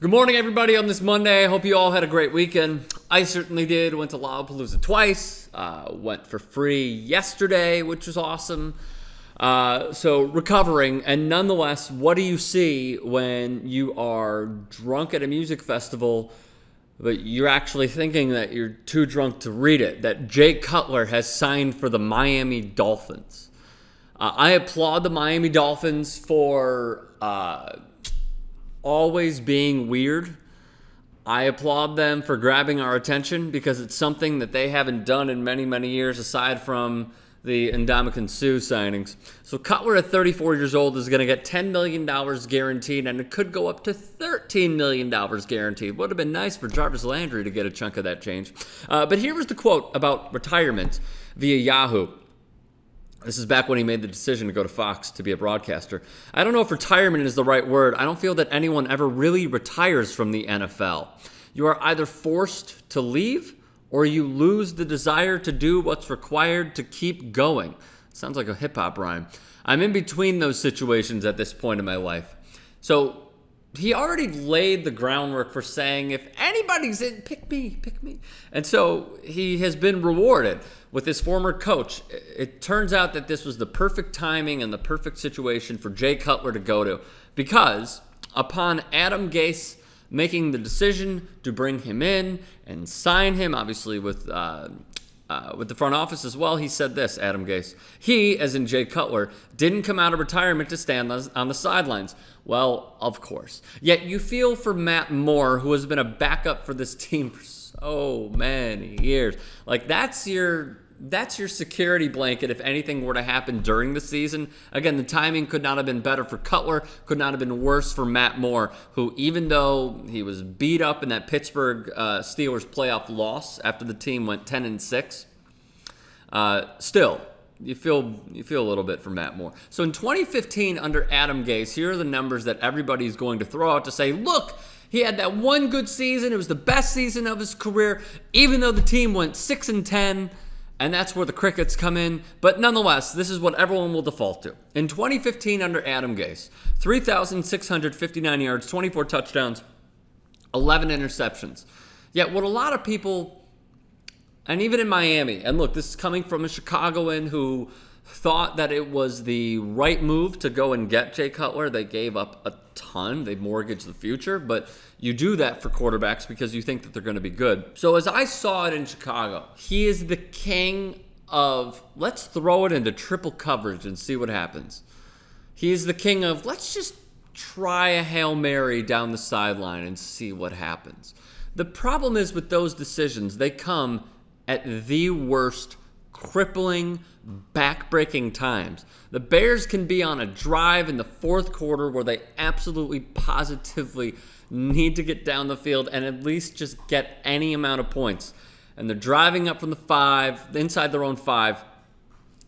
Good morning, everybody, on this Monday. I hope you all had a great weekend. I certainly did. Went to Lollapalooza twice. Went for free yesterday, which was awesome. So recovering, and nonetheless, what do you see when you are drunk at a music festival, but you're actually thinking that you're too drunk to read it, that Jay Cutler has signed for the Miami Dolphins? I applaud the Miami Dolphins for always being weird. I applaud them for grabbing our attention because it's something that they haven't done in many, many years aside from the Ndamukong Suh signings. So Cutler at 34 years old is going to get $10 million guaranteed, and it could go up to $13 million guaranteed. Would have been nice for Jarvis Landry to get a chunk of that change. But here was the quote about retirement via Yahoo. This is back when he made the decision to go to Fox to be a broadcaster. I don't know if retirement is the right word. I don't feel that anyone ever really retires from the NFL. You are either forced to leave or you lose the desire to do what's required to keep going. Sounds like a hip-hop rhyme. I'm in between those situations at this point in my life. So he already laid the groundwork for saying, if anybody's in, pick me, pick me. And so he has been rewarded with his former coach. It turns out that this was the perfect timing and the perfect situation for Jay Cutler to go to, because upon Adam Gase making the decision to bring him in and sign him, obviously with the front office as well, he said this, Adam Gase. He, as in Jay Cutler, didn't come out of retirement to stand on the sidelines. Well, of course. Yet you feel for Matt Moore, who has been a backup for this team for so many years. Like, that's your security blanket if anything were to happen during the season. Again, the timing could not have been better for Cutler, could not have been worse for Matt Moore, who, even though he was beat up in that Pittsburgh Steelers playoff loss after the team went 10-6, still, you feel a little bit for Matt Moore. So in 2015, under Adam Gase, here are the numbers that everybody's going to throw out to say, look, he had that one good season. It was the best season of his career, even though the team went 6-10. And that's where the crickets come in. But nonetheless, this is what everyone will default to. In 2015, under Adam Gase, 3,659 yards, 24 touchdowns, 11 interceptions. Yet what a lot of people, and even in Miami, and look, this is coming from a Chicagoan who thought that it was the right move to go and get Jay Cutler. They gave up a ton. They mortgaged the future. But you do that for quarterbacks because you think that they're going to be good. So as I saw it in Chicago, he is the king of, let's throw it into triple coverage and see what happens. He is the king of, let's just try a Hail Mary down the sideline and see what happens. The problem is with those decisions, they come at the worst, crippling, back-breaking times. The Bears can be on a drive in the fourth quarter where they absolutely, positively need to get down the field and at least just get any amount of points. And they're driving up from the 5, inside their own 5.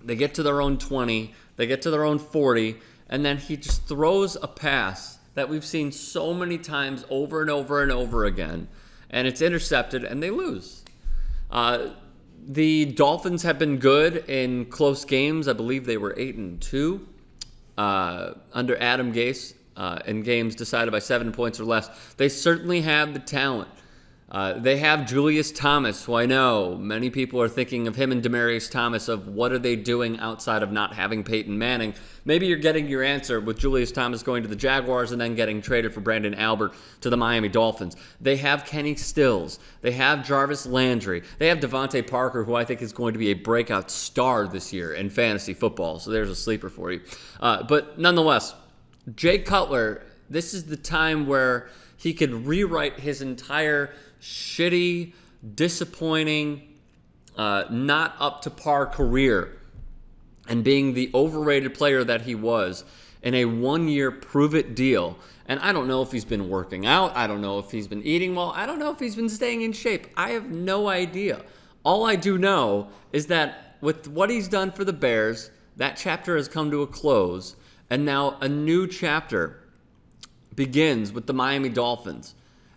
They get to their own 20. They get to their own 40. And then he just throws a pass that we've seen so many times over and over and over again. And it's intercepted, and they lose. The Dolphins have been good in close games. I believe they were 8-2 under Adam Gase in games decided by 7 points or less. They certainly have the talent. They have Julius Thomas, who I know many people are thinking of him and Demaryius Thomas of what are they doing outside of not having Peyton Manning. Maybe you're getting your answer with Julius Thomas going to the Jaguars and then getting traded for Brandon Albert to the Miami Dolphins. They have Kenny Stills. They have Jarvis Landry. They have Devontae Parker, who I think is going to be a breakout star this year in fantasy football. So there's a sleeper for you. But nonetheless, Jay Cutler, this is the time where he could rewrite his entire shitty, disappointing, not up to par career and being the overrated player that he was in a one-year prove-it deal. And I don't know if he's been working out. I don't know if he's been eating well. I don't know if he's been staying in shape. I have no idea. All I do know is that with what he's done for the Bears, that chapter has come to a close, and now a new chapter begins with the Miami Dolphins.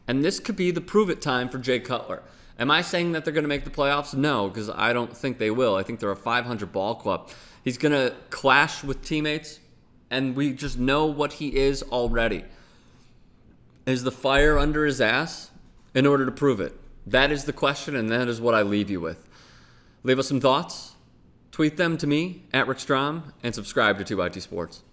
And this could be the prove-it time for Jay Cutler. Am I saying that they're going to make the playoffs? No, because I don't think they will. I think they're a 500 ball club. He's going to clash with teammates, and we just know what he is already. is the fire under his ass in order to prove it? That is the question, and that is what I leave you with. Leave us some thoughts. Tweet them to me, @Rick Strom, and subscribe to 2IT Sports.